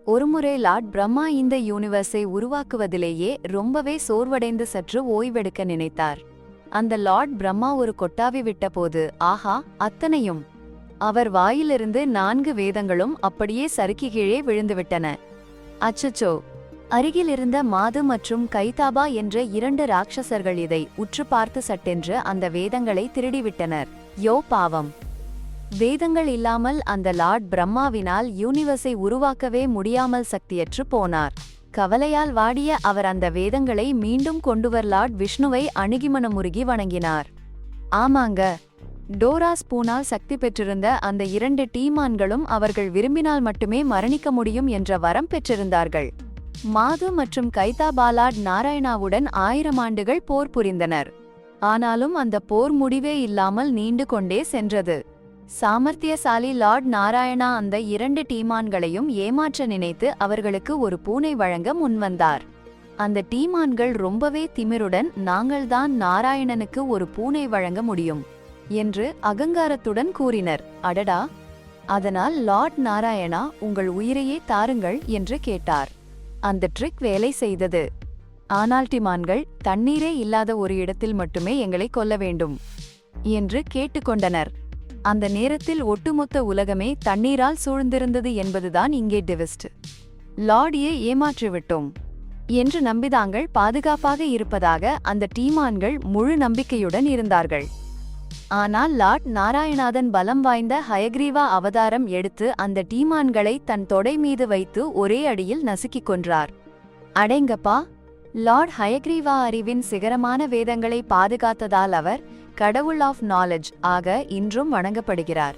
ஒருமுறை லார்ட் பிரம்மா இந்த யூனிவர்ஸை உருவாக்குவதிலேயே ரொம்பவே சோர்வடைந்து சற்று ஓய்வெடுக்க நினைத்தார். அந்த லார்ட் பிரம்மா ஒரு கொட்டாவி விட்டபோது ஆஹா, அத்தனையும்! அவர் வாயிலிருந்து 4 வேதங்களும் அப்படியே சறுக்கி கீழே விழுந்துவிட்டன. அச்சச்சோ! அருகிலிருந்த மாது மற்றும் கைதாபா என்ற 2 ராட்சசர்கள் இதை உற்று பார்த்து சட்டென்று அந்த வேதங்களை திருடிவிட்டனர். யோ பாவம்! வேதங்கள் இல்லாமல் அந்த லார்ட் பிரம்மாவினால் யூனிவர்ஸை உருவாக்கவே முடியாமல் சக்தியற்று போனார். கவலையால் வாடிய அவர் அந்த வேதங்களை மீண்டும் கொண்டுவர் லார்ட் விஷ்ணுவை அணுகிமனமுருகி வணங்கினார். ஆமாங்க, டோரா ஸ்பூனால் சக்தி பெற்றிருந்த அந்த 2 டீமான்களும் அவர்கள் விரும்பினால் மட்டுமே மரணிக்க முடியும் என்ற வரம் பெற்றிருந்தார்கள். மாது மற்றும் கைதாபா லார்ட் நாராயணாவுடன் 1000 ஆண்டுகள் போர் புரிந்தனர். ஆனாலும் அந்த போர் முடிவே இல்லாமல் நீண்டு கொண்டே சென்றது. சாமர்த்தியசாலி லார்ட் நாராயணா அந்த 2 டீமான்களையும் ஏமாற்ற நினைத்து அவர்களுக்கு ஒரு பூனை வழங்க முன்வந்தார். அந்த டீமான்கள் ரொம்பவே திமிருடன் நாங்கள்தான் நாராயணனுக்கு ஒரு பூனை வழங்க முடியும் என்று அகங்காரத்துடன் கூறினர். அடடா! அதனால் லார்ட் நாராயணா உங்கள் உயிரையே தாருங்கள் என்று கேட்டார். அந்த ட்ரிக் வேலை செய்தது. ஆனால் டீமான்கள் தண்ணீரே இல்லாத ஒரு இடத்தில் மட்டுமே எங்களை கொல்ல வேண்டும் என்று கேட்டுக்கொண்டனர். அந்த நேரத்தில் ஒட்டுமொத்த உலகமே தண்ணீரால் சூழ்ந்திருந்தது என்பதுதான் இங்கே டிவிஸ்ட். லார்டியை ஏமாற்றிவிட்டோம் என்று நம்பிதாங்கள் பாதுகாப்பாக இருப்பதாக அந்த டீமான்கள் முழு நம்பிக்கையுடன் இருந்தார்கள். ஆனால் லார்ட் நாராயணாதன் பலம் வாய்ந்த ஹயக்ரீவா அவதாரம் எடுத்து அந்த டீமான்களை தன் தொடை மீது வைத்து ஒரே அடியில் நசுக்கிக் கொன்றார். அடேங்கப்பா! லார்ட் ஹயக்ரீவா அறிவின் சிகரமான வேதங்களை பாதுகாத்ததால் அவர் கடவுள் ஆஃப் நாலேஜ் ஆக இன்றும் வணங்கப்படுகிறார்.